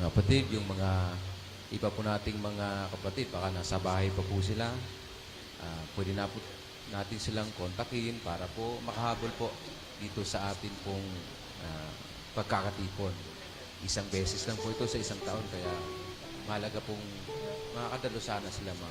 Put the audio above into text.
Mga kapatid, yung mga iba po nating mga kapatid, baka nasa bahay pa po sila. Pwede na po natin silang kontakin para po makahabol po dito sa atin pong pagkakatipon. Isang beses lang po ito sa isang taon, kaya mahalaga pong makakadalo sana sila mga